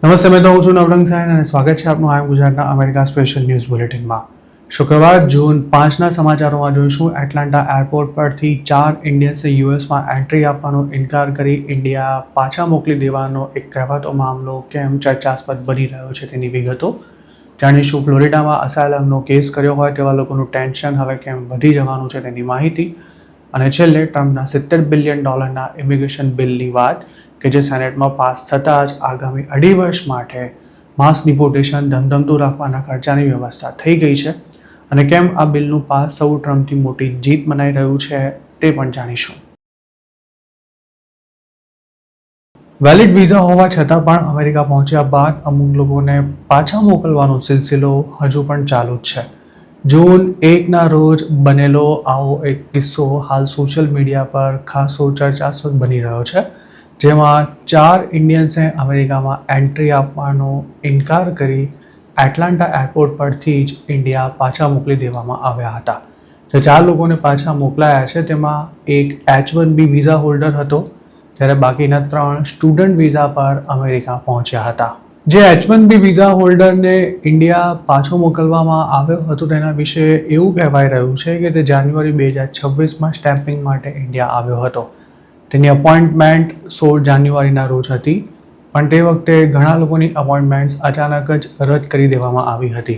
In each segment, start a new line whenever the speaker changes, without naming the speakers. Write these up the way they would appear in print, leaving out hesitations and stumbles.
નમસ્તે, મેં તો હું છું નવરંગ સાયન અને સ્વાગત છે આપનું આઈ એમ ગુજરાતના અમેરિકા સ્પેશિયલ ન્યૂઝ બુલેટિનમાં. શુક્રવાર જૂન 5ના સમાચારોમાં જોઈશું એટલાન્ટા એરપોર્ટ પરથી 4 ઇન્ડિયન્સે યુએસમાં એન્ટ્રી આપવાનો ઇનકાર કરી ઇન્ડિયા પાછા મોકલી દેવાનો એક કહેવાતો મામલો કેમ ચર્ચાસ્પદ બની રહ્યો છે તેની વિગતો જાણીશું. ફ્લોરિડામાં અસાયલમનો કેસ કર્યો હોય તેવા લોકોનું ટેન્શન હવે કેમ વધી જવાનું છે તેની માહિતી, અને છેલ્લે ટ્રમ્પના $70 બિલિયન ઇમિગ્રેશન બિલની વાત કે જે સેનેટમાં પાસ થતાં જ આગામી 2.5 વર્ષ માટે માસ ડિપોર્ટેશન ધમધમતું રાખવાના ખર્ચાની વ્યવસ્થા થઈ ગઈ છે, અને કેમ આ બિલનું પાસ થવું ટ્રમ્પથી મોટી જીત મનાઈ રહ્યું છે તે પણ જાણીશું. વેલિડ વિઝા હોવા છતાં પણ અમેરિકા પહોંચ્યા બાદ અમુક લોકોને પાછા મોકલવાનો સિલસિલો હજુ પણ ચાલુ જ છે. જૂન 1ના રોજ બનેલો આવો એક કિસ્સો હાલ સોશિયલ મીડિયા પર ખાસો ચર્ચાસ્પદ બની રહ્યો છે, જેમાં 4 ઇન્ડિયન્સે અમેરિકામાં એન્ટ્રી આપવાનો ઇનકાર કરી એટલાન્ટા એરપોર્ટ પરથી જ ઇન્ડિયા પાછા મોકલી દેવામાં આવ્યા હતા. જે 4 લોકોને પાછા મોકલાયા છે તેમાં એક H-1B વિઝા હોલ્ડર હતો, જ્યારે બાકીના 3 સ્ટુડન્ટ વિઝા પર અમેરિકા પહોંચ્યા હતા. જે H-1B વિઝા હોલ્ડરને ઇન્ડિયા પાછો મોકલવામાં આવ્યો હતો તેના વિશે એવું કહેવાય રહ્યું છે કે તે જાન્યુઆરી 2026માં સ્ટેમ્પિંગ માટે ઇન્ડિયા આવ્યો હતો. તેની અપોઇન્ટમેન્ટ 16 જાન્યુઆરીના રોજ હતી, પણ તે વખતે ઘણા લોકોની અપોઇન્ટમેન્ટ્સ અચાનક જ રદ કરી દેવામાં આવી હતી.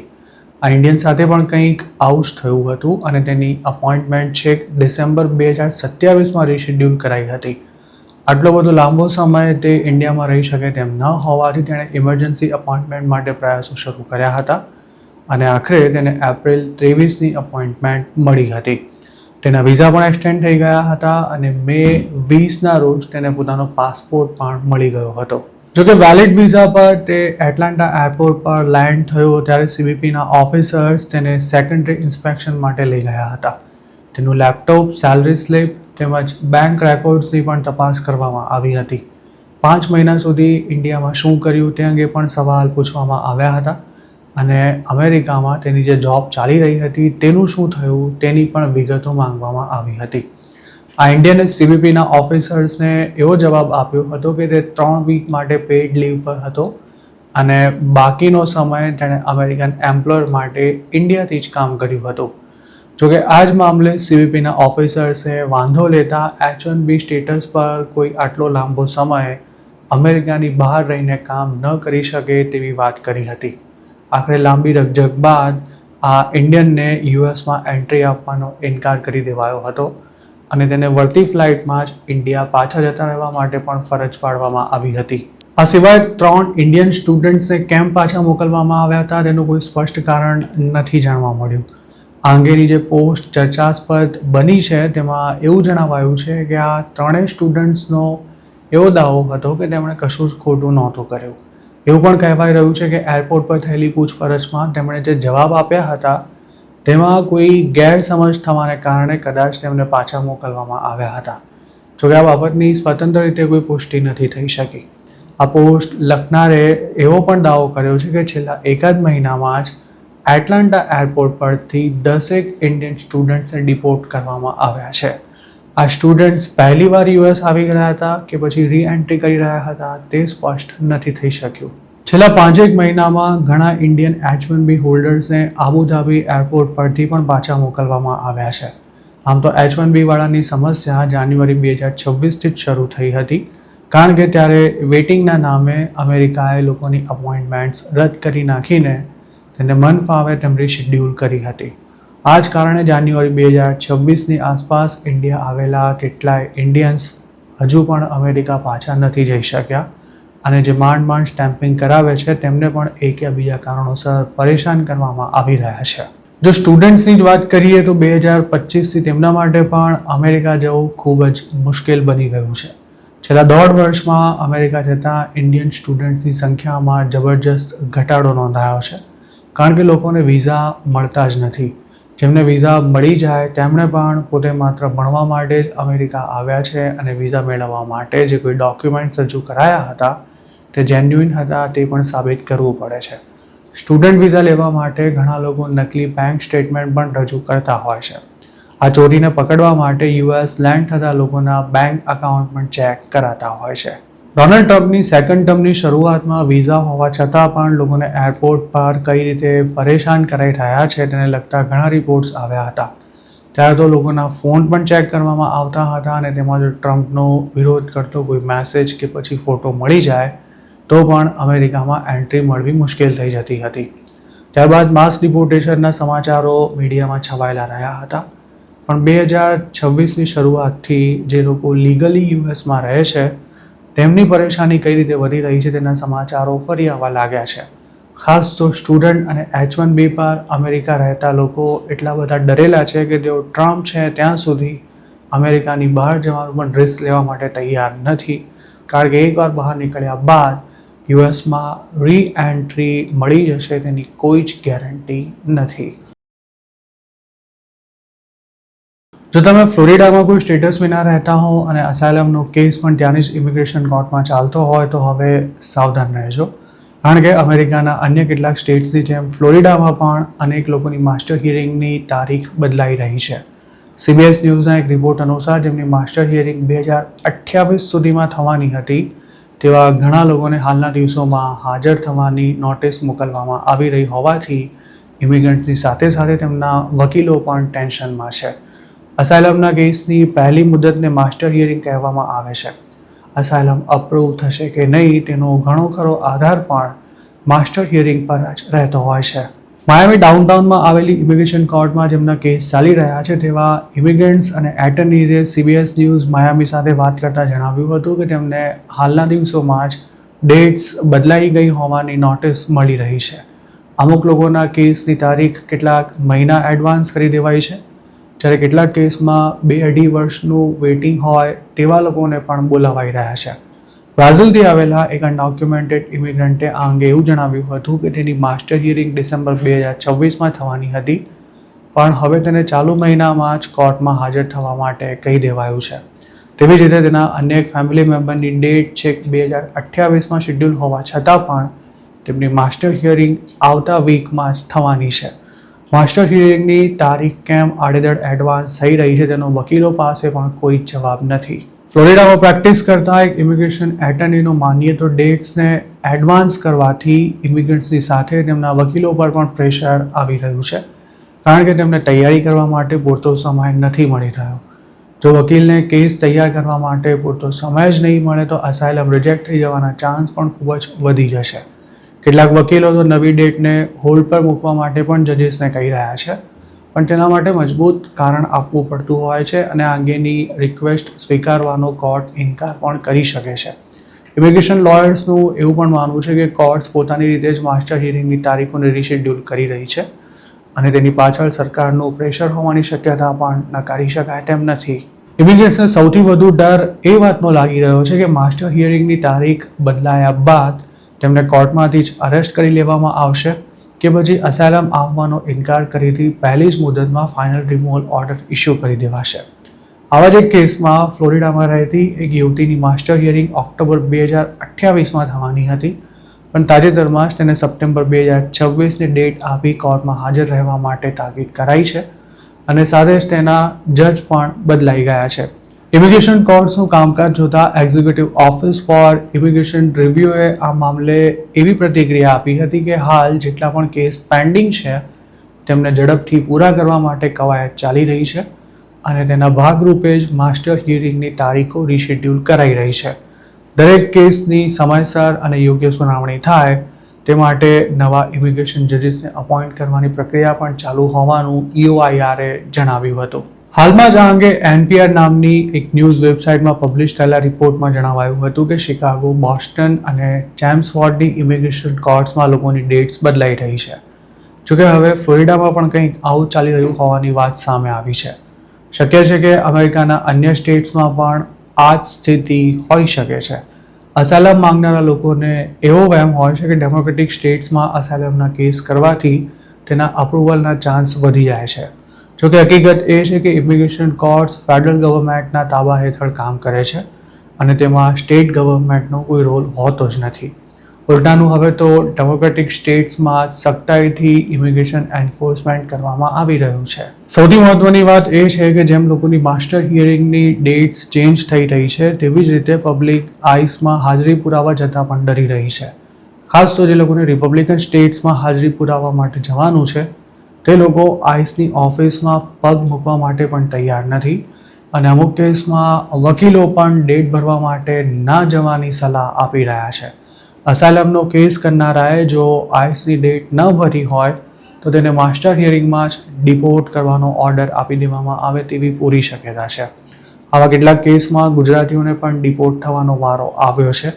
આ ઇન્ડિયન સાથે પણ કંઈક આવું જ થયું હતું અને તેની અપોઇન્ટમેન્ટ છેક ડિસેમ્બર 2027માં રીશેડ્યુલ કરાઈ હતી. આટલો બધો લાંબો સમય તે ઇન્ડિયામાં રહી શકે તેમ ન હોવાથી તેણે ઇમરજન્સી અપોઇન્ટમેન્ટ માટે પ્રયાસો શરૂ કર્યા હતા, અને આખરે તેને એપ્રિલ 23ની અપોઇન્ટમેન્ટ મળી હતી. તેના વિઝા પણ એક્સટેન્ડ થઈ ગયા હતા અને મે 20ના રોજ તેને પોતાનો પાસપોર્ટ પણ મળી ગયો હતો. જોકે વેલિડ વિઝા પર તે એટલાન્ટા એરપોર્ટ પર લેન્ડ થયો ત્યારે CBPના ઓફિસર્સ તેને સેકન્ડરી ઇન્સ્પેક્શન માટે લઈ ગયા હતા. તેનું લેપટોપ, સેલરી સ્લિપ તેમજ બેંક રેકોર્ડ્સની પણ તપાસ કરવામાં આવી હતી. 5 મહિના સુધી ઇન્ડિયામાં શું કર્યું તે અંગે પણ સવાલ પૂછવામાં આવ્યા હતા, અને અમેરિકામાં તેની જે જોબ ચાલી રહી હતી તેનું શું થયું તેની પણ વિગતો માંગવામાં આવી હતી. આ ઇન્ડિયને CBPના ઓફિસર્સને એવો જવાબ આપ્યો હતો કે તે 3 વીક માટે પેઇડ લીવ પર હતો, અને બાકીનો સમય તેણે અમેરિકન એમ્પ્લોયર માટે ઇન્ડિયાથી જ કામ કર્યું હતું. જોકે આ જ મામલે CBPના ઓફિસર્સે વાંધો લેતા H-1B સ્ટેટસ પર કોઈ આટલો લાંબો સમય અમેરિકાની બહાર રહીને કામ ન કરી શકે તેવી વાત કરી હતી. આખરે લાંબી રકઝક બાદ આ ઇન્ડિયનને યુએસમાં એન્ટ્રી આપવાનો ઇનકાર કરી દેવાયો હતો, અને તેને વળતી ફ્લાઇટમાં જ ઇન્ડિયા પાછા જતા રહેવા માટે પણ ફરજ પાડવામાં આવી હતી. આ સિવાય 3 ઇન્ડિયન સ્ટુડન્ટ્સને કેમ પાછા મોકલવામાં આવ્યા હતા તેનું કોઈ સ્પષ્ટ કારણ નથી જાણવા મળ્યું. આ અંગેની જે પોસ્ટ ચર્ચાસ્પદ બની છે તેમાં એવું જણાવાયું છે કે આ 3 સ્ટુડન્ટ્સનો એવો દાવો હતો કે તેમણે કશું જ ખોટું નહોતું કર્યું. એવું પણ કહેવાય રહ્યું છે કે એરપોર્ટ પર થયેલી પૂછપરછમાં તેમણે જે જવાબ આપ્યા હતા તેમાં કોઈ ગેરસમજ થવાને કારણે કદાચ તેમને પાછા મોકલવામાં આવ્યા હતા. જોકે આ બાબતની સ્વતંત્ર રીતે કોઈ પુષ્ટિ નથી થઈ શકી. આ પોસ્ટ લખનારે એવો પણ દાવો કર્યો છે કે છેલ્લા એકાદ મહિનામાં જ એટલાન્ટા એરપોર્ટ પરથી 10 ઇન્ડિયન સ્ટુડન્ટ્સને ડિપોર્ટ કરવામાં આવ્યા છે. આ સ્ટુડન્ટ્સ પહેલીવાર યુએસ આવી ગયા હતા કે પછી રીએન્ટ્રી કરી રહ્યા હતા તે સ્પષ્ટ નથી થઈ શક્યું. છેલ્લા 5 મહિનામાં ઘણા ઇન્ડિયન H-1B હોલ્ડર્સને આબુધાબી એરપોર્ટ પરથી પણ પાછા મોકલવામાં આવ્યા છે. આમ તો H-1B વાળાની સમસ્યા જાન્યુઆરી 2026થી જ શરૂ થઈ હતી, કારણ કે ત્યારે વેઇટિંગના નામે અમેરિકાએ લોકોની અપોઇન્ટમેન્ટ્સ રદ કરી નાખીને તેને મન ફાવે તેમ રીશેડ્યુલ કરી હતી. આ જ કારણે જાન્યુઆરી 2026ની આસપાસ ઇન્ડિયા આવેલા કેટલાય ઇન્ડિયન્સ હજુ પણ અમેરિકા પાછા નથી જઈ શક્યા, અને જે માંડ સ્ટેમ્પિંગ કરાવે છે તેમને પણ એક યા બીજા કારણોસર પરેશાન કરવામાં આવી રહ્યા છે. જો સ્ટુડન્ટ્સની જ વાત કરીએ તો 2025થી તેમના માટે પણ અમેરિકા જવું ખૂબ જ મુશ્કેલ બની ગયું છે. છેલ્લા 1.5 વર્ષમાં અમેરિકા જતા ઇન્ડિયન સ્ટુડન્ટ્સની સંખ્યામાં જબરજસ્ત ઘટાડો નોંધાયો છે, કારણ કે લોકોને વિઝા મળતા જ નથી. જેમને વિઝા મળી જાય તેમણે પણ પોતે માત્ર ભણવા માટે જ અમેરિકા આવ્યા છે, અને વિઝા મેળવવા માટે જે કોઈ ડોક્યુમેન્ટ્સ રજૂ કરાયા હતા તે જેન્યુઇન હતા તે પણ સાબિત કરવું પડે છે. સ્ટુડન્ટ વિઝા લેવા માટે ઘણા લોકો નકલી બેંક સ્ટેટમેન્ટ પણ રજૂ કરતા હોય છે. આ ચોરીને પકડવા માટે યુએસ લેન્ડ થતા લોકોના બેંક અકાઉન્ટ પણ ચેક કરાતા હોય છે. ડોનાલ્ડ ટ્રમ્પની સેકન્ડ ટર્મની શરૂઆતમાં વિઝા હોવા છતાં પણ લોકોને એરપોર્ટ પર કઈ રીતે પરેશાન કરાઈ રહ્યા છે તેને લગતા ઘણા રિપોર્ટ્સ આવ્યા હતા. ત્યારે તો લોકોના ફોન પણ ચેક કરવામાં આવતા હતા અને તેમાં જો ટ્રમ્પનો વિરોધ કરતો કોઈ મેસેજ કે પછી ફોટો મળી જાય તો પણ અમેરિકામાં એન્ટ્રી મળવી મુશ્કેલ થઈ જતી હતી. ત્યારબાદ માસ ડિપોર્ટેશનના સમાચારો મીડિયામાં છવાયેલા રહ્યા હતા. પણ 2026ની શરૂઆતથી જે લોકો લીગલી યુએસમાં રહે છે તેમની પરેશાની કઈ રીતે વધી રહી છે તેના સમાચારો ફરી આવવા લાગ્યા છે. ખાસ તો સ્ટુડન્ટ અને H1B પર અમેરિકા રહેતા લોકો એટલા બધા ડરેલા છે કે તેઓ ટ્રમ્પ છે ત્યાં સુધી અમેરિકાની બહાર જવાનું પણ રિસ્ક લેવા માટે તૈયાર નથી, કારણ કે એકવાર બહાર નીકળ્યા બાદ યુએસમાં રી-એન્ટ્રી મળી જશે તેની કોઈ જ ગેરંટી નથી. જો તમે ફ્લોરિડામાં કોઈ સ્ટેટસ વિના રહેતા હો અને અસાયલમનો કેસ પણ ત્યાંની જ ઇમિગ્રેશન કોર્ટમાં ચાલતો હોય તો હવે સાવધાન રહેજો, કારણ કે અમેરિકાના અન્ય કેટલાક સ્ટેટ્સની જેમ ફ્લોરિડામાં પણ અનેક લોકોની માસ્ટર હિયરિંગની તારીખ બદલાઈ રહી છે. CBS ન્યૂઝના એક રિપોર્ટ અનુસાર જેમની માસ્ટર હિયરિંગ 2028 સુધીમાં થવાની હતી તેવા ઘણા લોકોને હાલના દિવસોમાં હાજર થવાની નોટિસ મોકલવામાં આવી રહી હોવાથી ઇમિગ્રન્ટ્સની સાથે સાથે તેમના વકીલો પણ ટેન્શનમાં છે. અસાયલમના કેસની પહેલી મુદતને માસ્ટર હિયરિંગ કહેવામાં આવે છે. અસાયલમ અપ્રૂવ થશે કે નહીં તેનો ઘણો ખરો આધાર પણ માસ્ટર હિયરિંગ પર જ રહેતો હોય છે. માયામી ડાઉનટાઉનમાં આવેલી ઇમિગ્રેશન કોર્ટમાં જેમના કેસ ચાલી રહ્યા છે તેવા ઇમિગ્રન્ટ્સ અને એટર્નીઝે CBS ન્યૂઝ માયામી સાથે વાત કરતાં જણાવ્યું હતું કે તેમને હાલના દિવસોમાં જ ડેટ્સ બદલાઈ ગઈ હોવાની નોટિસ મળી રહી છે. અમુક લોકોના કેસની તારીખ કેટલાક મહિના એડવાન્સ કરી દેવાઈ છે, જ્યારે કેટલાક કેસમાં 2-2.5 વર્ષનું વેઇટિંગ હોય તેવા લોકોને પણ બોલાવાઈ રહ્યા છે. બ્રાઝિલથી આવેલા એક અનડોક્યુમેન્ટેડ ઇમિગ્રન્ટે આ અંગે એવું જણાવ્યું હતું કે તેની માસ્ટર હિયરિંગ ડિસેમ્બર 2026માં થવાની હતી, પણ હવે તેને ચાલુ મહિનામાં જ કોર્ટમાં હાજર થવા માટે કહી દેવાયું છે. તેવી જ રીતે તેના અન્ય એક ફેમિલી મેમ્બરની ડેટ છેક 2028માં શેડ્યુલ હોવા છતાં પણ તેમની માસ્ટર હિયરિંગ આવતા વીકમાં જ થવાની છે. માસ્ટર હિયરિંગની તારીખ કેમ આડેધડ એડવાન્સ થઈ રહી છે તેનો વકીલો પાસે પણ કોઈ જવાબ નથી. ફ્લોરિડામાં પ્રેક્ટિસ કરતા એક ઇમિગ્રેશન એટર્નીનું માનીએ તો ડેટ્સને એડવાન્સ કરવાથી ઇમિગ્રન્ટ્સની સાથે તેમના વકીલો પર પણ પ્રેશર આવી રહ્યું છે, કારણ કે તેમને તૈયારી કરવા માટે પૂરતો સમય નથી મળી રહ્યો. જો વકીલને કેસ તૈયાર કરવા માટે પૂરતો સમય જ નહીં મળે તો અસાયલમ રિજેક્ટ થઈ જવાના ચાન્સ પણ ખૂબ જ વધી જશે. કેટલાક વકીલો તો નવી ડેટને હોલ્ડ પર મૂકવા માટે પણ જજીસને કહી રહ્યા છે, પણ તેના માટે મજબૂત કારણ આપવું પડતું હોય છે અને આ અંગેની રિક્વેસ્ટ સ્વીકારવાનો કોર્ટ ઇનકાર પણ કરી શકે છે. ઇમિગ્રેશન લોયર્સનું એવું પણ માનવું છે કે કોર્ટ્સ પોતાની રીતે જ માસ્ટર હિયરિંગની તારીખોને રીશેડ્યુલ કરી રહી છે અને તેની પાછળ સરકારનું પ્રેશર હોવાની શક્યતા પણ નકારી શકાય તેમ નથી. ઇમિગ્રેશનને સૌથી વધુ ડર એ વાતનો લાગી રહ્યો છે કે માસ્ટર હિયરિંગની તારીખ બદલાયા બાદ તેમને કોર્ટમાંથી જ અરેસ્ટ કરી લેવામાં આવશે કે પછી અસાયલમ આપવાનો ઇનકાર કરીથી પહેલી જ મુદતમાં ફાઇનલ રિમૂવલ ઓર્ડર ઇસ્યુ કરી દેવાશે. આવા જ એક કેસમાં ફ્લોરિડામાં રહેતી એક યુવતીની માસ્ટર હિયરિંગ ઓક્ટોબર 2028માં થવાની હતી, પણ તાજેતરમાં જ તેને સપ્ટેમ્બર 2026ની ડેટ આપી કોર્ટમાં હાજર રહેવા માટે તાકીદ કરાઈ છે અને સાથે જ તેના જજ પણ બદલાઈ ગયા છે. ઇમિગ્રેશન કોર્ટ્સનું કામકાજ જોતા એક્ઝિક્યુટિવ ઓફિસ ફોર ઇમિગ્રેશન રિવ્યુએ આ મામલે એવી પ્રતિક્રિયા આપી હતી કે હાલ જેટલા પણ કેસ પેન્ડિંગ છે તેમને ઝડપથી પૂરા કરવા માટે કવાયત ચાલી રહી છે અને તેના ભાગરૂપે જ માસ્ટર હિયરિંગની તારીખો રીશેડ્યુલ કરાઈ રહી છે. દરેક કેસની સમયસર અને યોગ્ય સુનાવણી થાય તે માટે નવા ઇમિગ્રેશન જજીસને અપોઇન્ટ કરવાની પ્રક્રિયા પણ ચાલુ હોવાનું EOIRએ જણાવ્યું હતું. હાલમાં જ આ અંગે NPR નામની એક ન્યૂઝ વેબસાઇટમાં પબ્લિશ થયેલા રિપોર્ટમાં જણાવાયું હતું કે શિકાગો, બોસ્ટન અને ચેમ્સફોર્ડની ઇમિગ્રેશન કોર્ટ્સમાં લોકોની ડેટ્સ બદલાઈ રહી છે. જોકે હવે ફ્લોરિડામાં પણ કંઈક આવું ચાલી રહ્યું હોવાની વાત સામે આવી છે. શક્ય છે કે અમેરિકાના અન્ય સ્ટેટ્સમાં પણ આ જ સ્થિતિ હોઈ શકે છે. અસાયલમ માંગનારા લોકોને એવો વહેમ હોય છે કે ડેમોક્રેટિક સ્ટેટ્સમાં અસાયલમના કેસ કરવાથી તેના અપ્રુવલના ચાન્સ વધી જાય છે. જોકે હકીકત એ છે કે ઇમિગ્રેશન કોર્ટ્સ ફેડરલ ગવર્મેન્ટના તાબા હેઠળ કામ કરે છે અને તેમાં સ્ટેટ ગવર્મેન્ટનો કોઈ રોલ હોતો જ નથી. ઉલટાનું હવે તો ડેમોક્રેટિક સ્ટેટ્સમાં સખ્તાઈથી ઇમિગ્રેશન એન્ફોર્સમેન્ટ કરવામાં આવી રહ્યું છે. સૌથી મહત્વની વાત એ છે કે જેમ લોકોની માસ્ટર હિયરિંગની ડેટ્સ ચેન્જ થઈ રહી છે તેવી જ રીતે પબ્લિક આઈસમાં હાજરી પુરાવા જતાં પણ ડરી રહી છે. ખાસ તો જે લોકોને રિપબ્લિકન સ્ટેટ્સમાં હાજરી પુરાવા માટે જવાનું છે તે લોકો આઈસની ઓફિસમાં પગ મૂકવા માટે પણ તૈયાર નથી અને અમુક કેસમાં વકીલો પણ ડેટ ભરવા માટે ના જવાની સલાહ આપી રહ્યા છે. અસાયલમનો કેસ કરનારાએ જો આઈસની ડેટ ન ભરી હોય તો તેને માસ્ટર હિયરિંગમાં જ ડિપોર્ટ કરવાનો ઓર્ડર આપી દેવામાં આવે તેવી પૂરી શક્યતા છે. આવા કેટલાક કેસમાં ગુજરાતીઓને પણ ડિપોર્ટ થવાનો વારો આવ્યો છે,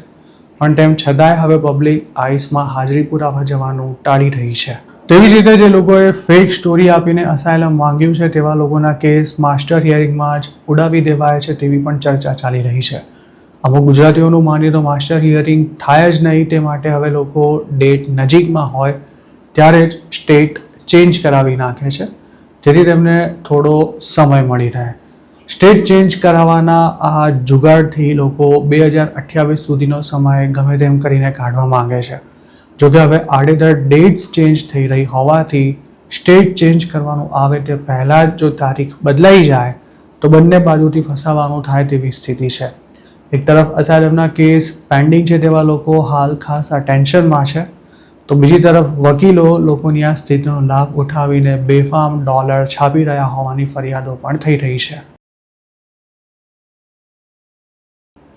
પણ તેમ છતાંય હવે પબ્લિક આઈસમાં હાજરી પુરાવા જવાનું ટાળી રહી છે. તેવી જ રીતે જે લોકોએ ફેક સ્ટોરી આપીને અસાયલમ માંગ્યું છે તેવા લોકોના કેસ માસ્ટર હિયરિંગમાં જ ઉડાવી દેવાય છે તેવી પણ ચર્ચા ચાલી રહી છે. અમુક ગુજરાતીઓનું માનીએ તો માસ્ટર હિયરિંગ થાય જ નહીં તે માટે હવે લોકો ડેટ નજીકમાં હોય ત્યારે જ સ્ટેટ ચેન્જ કરાવી નાખે છે જેથી તેમને થોડો સમય મળી રહે. સ્ટેટ ચેન્જ કરાવવાના આ જુગાડથી લોકો 2028 સુધીનો સમય ગમે તેમ કરીને કાઢવા માંગે છે. જોકે હવે આડેધડ ડેટ્સ ચેન્જ થઈ રહી હોવાથી સ્ટેટ ચેન્જ કરવાનું આવે તે પહેલાં જ જો તારીખ બદલાઈ જાય તો બંને બાજુથી ફસાવાનું થાય તેવી સ્થિતિ છે. એક તરફ અસાયલમના કેસ પેન્ડિંગ છે તેવા લોકો હાલ ખાસા ટેન્શનમાં છે, તો બીજી તરફ વકીલો લોકોની આ સ્થિતિનો લાભ ઉઠાવીને બેફામ ડોલર છાપી રહ્યા હોવાની ફરિયાદો પણ થઈ રહી છે.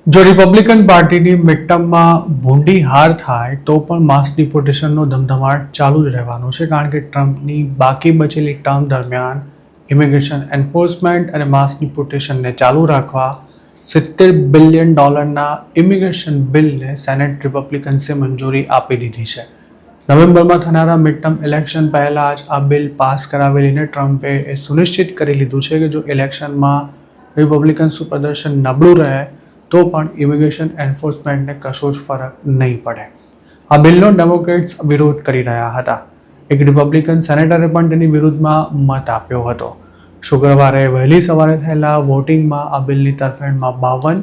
જો રિપબ્લિકન પાર્ટીની મિડટર્મમાં ભૂંડી હાર થાય તો પણ માસ ડિપોર્ટેશનનો ધમધમાટ ચાલુ જ રહેવાનો છે, કારણ કે ટ્રમ્પની બાકી બચેલી ટર્મ દરમિયાન ઇમિગ્રેશન એન્ફોર્સમેન્ટ અને માસ ડિપોર્ટેશનને ચાલુ રાખવા $70 બિલિયન ઇમિગ્રેશન બિલને સેનેટ રિપબ્લિકન્સે મંજૂરી આપી દીધી છે. નવેમ્બરમાં થનારા મિડટર્મ ઇલેક્શન પહેલાં જ આ બિલ પાસ કરાવેલીને ટ્રમ્પે એ સુનિશ્ચિત કરી લીધું છે કે જો ઇલેક્શનમાં રિપબ્લિકન્સનું પ્રદર્શન નબળું રહે તો પણ ઇમિગ્રેશન એન્ફોર્સમેન્ટને કશો જ ફરક નહીં પડે. આ બિલનો ડેમોક્રેટ્સ વિરોધ કરી રહ્યા હતા. એક રિપબ્લિકન સેનેટરે પણ તેની વિરુદ્ધમાં મત આપ્યો હતો. શુક્રવારે વહેલી સવારે થયેલા વોટિંગમાં આ બિલની તરફેણમાં 52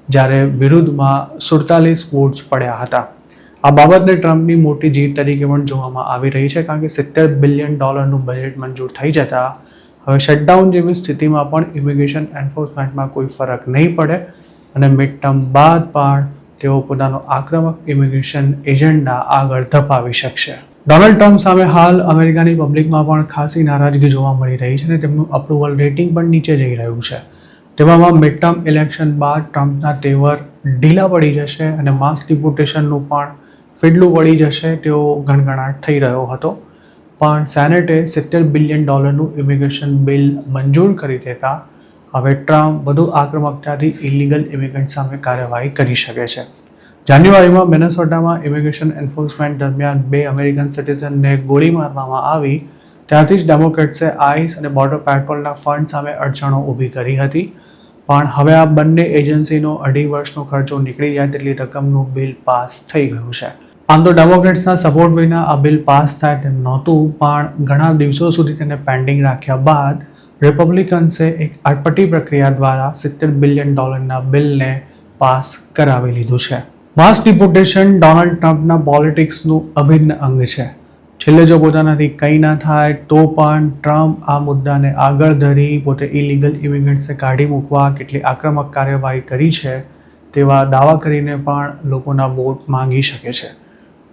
જ્યારે વિરુદ્ધમાં 47 વોટ્સ પડ્યા હતા. આ બાબતને ટ્રમ્પની મોટી જીત તરીકે પણ જોવામાં આવી રહી છે, કારણ કે $70 બિલિયન બજેટ મંજૂર થઈ જતા હવે શટડાઉન જેવી સ્થિતિમાં પણ ઇમિગ્રેશન એન્ફોર્સમેન્ટમાં કોઈ ફરક નહીં પડે અને મિડ ટર્મ બાદ પણ તેઓ પોતાનો આક્રમક ઇમિગ્રેશન એજન્ડા આગળ ધપાવી શકશે. ડોનાલ્ડ ટ્રમ્પ સામે હાલ અમેરિકાની પબ્લિકમાં પણ ખાસી નારાજગી જોવા મળી રહી છે અને તેમનું અપ્રુવલ રેટિંગ પણ નીચે જઈ રહ્યું છે. તેવામાં મિડ ટર્મ ઇલેક્શન બાદ ટ્રમ્પના તેવર ઢીલા પડી જશે અને માસ ડિપોર્ટેશનનું પણ ફીડલું વળી જશે તેવો ગણગણાટ થઈ રહ્યો હતો, પણ સેનેટે $70 બિલિયન ઇમિગ્રેશન બિલ મંજૂર કરી દેતા હવે ટ્રમ્પ વધુ આક્રમકતાથી ઇલીગલ ઇમિગ્રન્ટ સામે કાર્યવાહી કરી શકે છે. જાન્યુઆરીમાં મિનેસોટામાં ઇમિગ્રેશન એન્ફોર્સમેન્ટ દરમિયાન 2 અમેરિકન સિટીઝનને ગોળી મારવામાં આવી ત્યારથી જ ડેમોક્રેટ્સે આઈસ અને બોર્ડર પેટ્રોલના ફંડ સામે અડચણો ઊભી કરી હતી, પણ હવે આ બંને એજન્સીનો 2.5 વર્ષનો ખર્ચો નીકળી જાય તેટલી રકમનું બિલ પાસ થઈ ગયું છે. આમ તો ડેમોક્રેટ્સના સપોર્ટ વિના આ બિલ પાસ થાય તેમ નહોતું, પણ ઘણા દિવસો સુધી તેને પેન્ડિંગ રાખ્યા બાદ રિપબ્લિકન્સે એક અટપટી પ્રક્રિયા દ્વારા $70 બિલિયન બિલને પાસ કરાવી લીધું છે. માસ ડિપોર્ટેશન ડોનાલ્ડ ટ્રમ્પના પોલિટિક્સનું અભિન્ન અંગ છે. છેલ્લે જો પોતાનાથી કંઈ ના થાય તો પણ ટ્રમ્પ આ મુદ્દાને આગળ ધરી પોતે ઇલીગલ ઇમિગ્રન્ટ્સને કાઢી મૂકવા કેટલી આક્રમક કાર્યવાહી કરી છે તેવા દાવા કરીને પણ લોકોના વોટ માંગી શકે છે.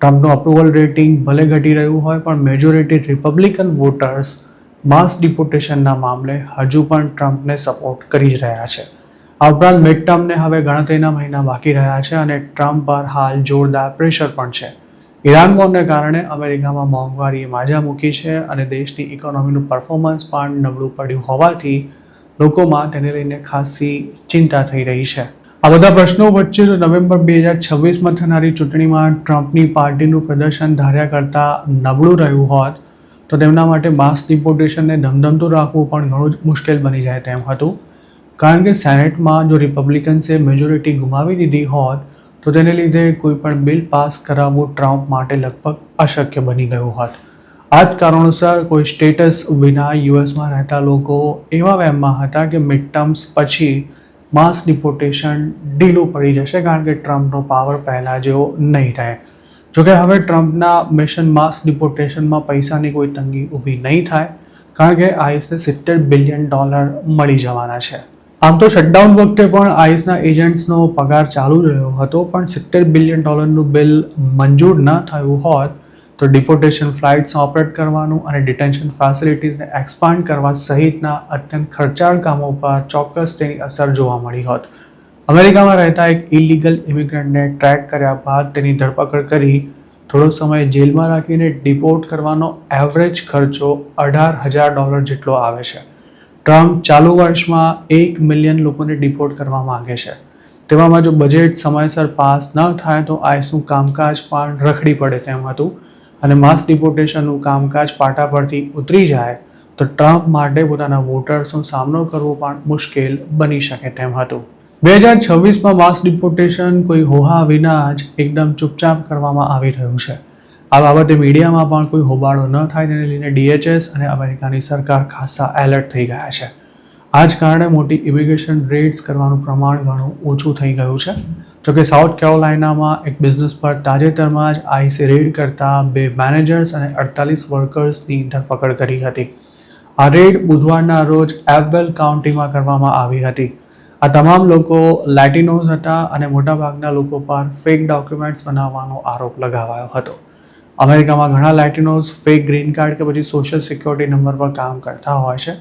ટ્રમ્પનું અપ્રુવલ રેટિંગ ભલે ઘટી રહ્યું હોય પણ મેજોરિટી રિપબ્લિકન વોટર્સ માસ ડિપોર્ટેશનના મામલે હજુ પણ ટ્રમ્પને સપોર્ટ કરી જ રહ્યા છે. આ ઉપરાંત મિડ ટર્મને હવે ગણતરીના મહિના બાકી રહ્યા છે અને ટ્રમ્પ પર હાલ જોરદાર પ્રેશર પણ છે. ઈરાન વોરને કારણે અમેરિકામાં મોંઘવારીએ માજા મૂકી છે અને દેશની ઇકોનોમીનું પરફોર્મન્સ પણ નબળું પડ્યું હોવાથી લોકોમાં તેને લઈને ખાસી ચિંતા થઈ રહી છે. આ બધા પ્રશ્નો વચ્ચે જો નવેમ્બર 2026માં થનારી ચૂંટણીમાં ટ્રમ્પની પાર્ટીનું પ્રદર્શન ધાર્યા કરતાં નબળું રહ્યું હોત તો તેમના માટે માસ ડિપોર્ટેશનને ધમધમતું રાખવું પણ ઘણું જ મુશ્કેલ બની જાય તેમ હતું, કારણ કે સેનેટમાં જો રિપબ્લિકન્સે મેજોરિટી ગુમાવી દીધી હોત તો તેને લીધે કોઈ પણ બિલ પાસ કરાવવું ટ્રમ્પ માટે લગભગ અશક્ય બની ગયું હોત. આ જ કારણોસર કોઈ સ્ટેટસ વિના યુએસમાં રહેતા લોકો એવા વહેમમાં હતા કે મિડ ટર્મ્સ પછી માસ ડિપોર્ટેશન ઢીલું પડી જશે, કારણ કે ટ્રમ્પનો પાવર પહેલાં જેવો નહીં રહે. જોકે હવે ટ્રમ્પના મિશન માસ ડિપોર્ટેશનમાં પૈસાની કોઈ તંગી ઊભી નહીં થાય, કારણ કે આઈસને $70 બિલિયન મળી જવાના છે. આમ તો શટડાઉન વખતે પણ આઈસના એજન્ટ્સનો પગાર ચાલુ જ રહ્યો હતો, પણ $70 બિલિયન બિલ મંજૂર ન થયું હોત તો ડિપોર્ટેશન ફ્લાઇટ્સ ઓપરેટ કરવાનું અને ડિટેન્શન ફેસિલિટીઝને એક્સપાન્ડ કરવા સહિતના અત્યંત ખર્ચાળ કામો પર ચોક્કસ તેની અસર જોવા મળી હોત. અમેરિકામાં રહેતા એક ઇલીગલ ઇમિગ્રન્ટને ટ્રેક કર્યા બાદ તેની ધરપકડ કરી થોડો સમય જેલમાં રાખીને ડિપોર્ટ કરવાનો એવરેજ ખર્ચો $18,000 જેટલો આવે છે. ટ્રમ્પ ચાલુ વર્ષમાં 1 મિલિયન લોકોને ડિપોર્ટ કરવા માંગે છે. તેવામાં જો બજેટ સમયસર પાસ ન થાય તો આઈસનું કામકાજ પણ રખડી પડે તેમ હતું, અને માસ ડિપોર્ટેશનનું કામકાજ પાટા પરથી ઉતરી જાય તો ટ્રમ્પ માટે પોતાના વોટર્સનો સામનો કરવો પણ મુશ્કેલ બની શકે તેમ હતું. 2026માં માસ ડિપોર્ટેશન કોઈ હોહા વિના જ એકદમ ચૂપચાપ કરવામાં આવી રહ્યું છે. આ બાબતે મીડિયામાં પણ કોઈ હોબાળો ન થાય તેને લઈને DHS અને અમેરિકાની સરકાર ખાસા એલર્ટ થઈ ગયા છે. આ જ કારણે મોટી ઇમિગ્રેશન રેડ્સ કરવાનું પ્રમાણ ઘણું ઓછું થઈ ગયું છે. જોકે સાઉથ કેરોલાઇનામાં એક બિઝનેસ પર તાજેતરમાં જ આઈસે રેડ કરતા 2 મેનેજર્સ અને 48 વર્કર્સની ધરપકડ કરી હતી. આ રેડ બુધવારના રોજ એબવેલ કાઉન્ટીમાં કરવામાં આવી હતી. આ તમામ લોકો લેટિનોઝ હતા અને મોટાભાગના લોકો પર ફેક ડોક્યુમેન્ટ્સ બનાવવાનો આરોપ લગાવાયો હતો. અમેરિકામાં ઘણા લેટિનોઝ ફેક ગ્રીન કાર્ડ કે પછી સોશિયલ સિક્યોરિટી નંબર પર કામ કરતા હોય છે,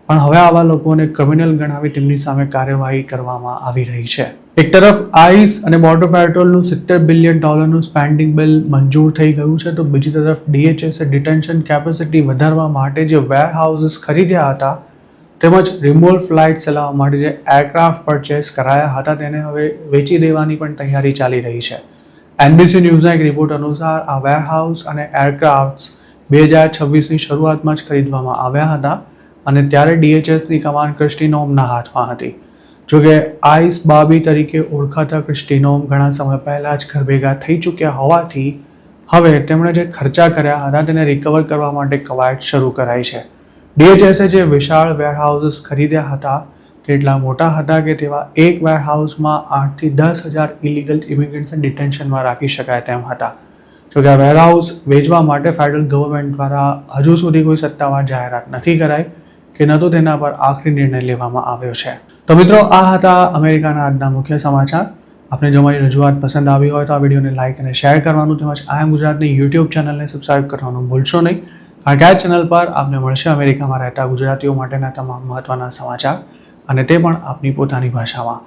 પણ હવે આવા લોકોને ક્રિમિનલ ગણાવી તેમની સામે કાર્યવાહી કરવામાં આવી રહી છે. એક તરફ આઈસ અને બોર્ડર પેટ્રોલનું $70 બિલિયન સ્પેન્ડિંગ બિલ મંજૂર થઈ ગયું છે, તો બીજી તરફ DHSએ ડિટેન્શન કેપેસિટી વધારવા માટે જે વેરહાઉસીસ ખરીદ્યા હતા તેમજ રિમોટ ફ્લાઇટ ચલાવવા માટે જે એરક્રાફ્ટ પરચેસ કરાયા હતા તેને હવે વેચી દેવાની પણ તૈયારી ચાલી રહી છે. NBC ન્યૂઝના એક રિપોર્ટ અનુસાર આ વેરહાઉસ અને એરક્રાફ્ટ્સ 2026ની શરૂઆતમાં જ ખરીદવામાં આવ્યા હતા અને ત્યારે DHSની કમાન ક્રિસ્ટી નોમના હાથમાં હતી. જોકે આઈસ બાબી તરીકે ઓળખાતા ક્રિસ્ટી નોમ ઘણા સમય પહેલા જ ઘર ભેગા થઈ ચૂક્યા હોવાથી હવે તેમણે જે ખર્ચા કર્યા હતા તેને રિકવર કરવા માટે કવાયત શરૂ કરાઈ છે. DHSએ જે વિશાળ વેરહાઉસીસ ખરીદ્યા હતા તે એટલા મોટા હતા કે તેવા એક વેરહાઉસમાં 8,000 થી 10,000 ઇલીગલ ઇમિગ્રન્ટ્સને ડિટેન્શનમાં રાખી શકાય તેમ હતા. જોકે આ વેરહાઉસ વેચવા માટે ફેડરલ ગવર્મેન્ટ દ્વારા હજુ સુધી કોઈ સત્તાવાર જાહેરાત નથી કરાઈ કે ન તો તેના પર આખરી નિર્ણય લેવામાં આવ્યો છે. તો મિત્રો, આ હતા અમેરિકાના આજના મુખ્ય સમાચાર. આપને જો મારી રજૂઆત પસંદ આવી હોય તો આ વિડીયોને લાઇક અને શેર કરવાનું તેમજ આઈ એમ ગુજરાતની YouTube ચેનલને સબસ્ક્રાઇબ કરવાનું ભૂલશો નહીં. કારણ કે આ ચેનલ પર આપને મળશે અમેરિકામાં રહેતા ગુજરાતીઓ માટેના તમામ મહત્વના સમાચાર, અને તે પણ આપની પોતાની ભાષામાં.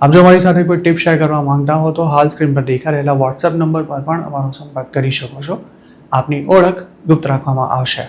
આપ જો મારી સાથે કોઈ ટિપ શેર કરવા માંગતા હો તો હાલ સ્ક્રીન પર દેખાઈ રહેલા WhatsApp નંબર પર પણ અમારો સંપર્ક કરી શકો છો. આપની ઓળખ ગુપ્ત રાખવામાં આવશે.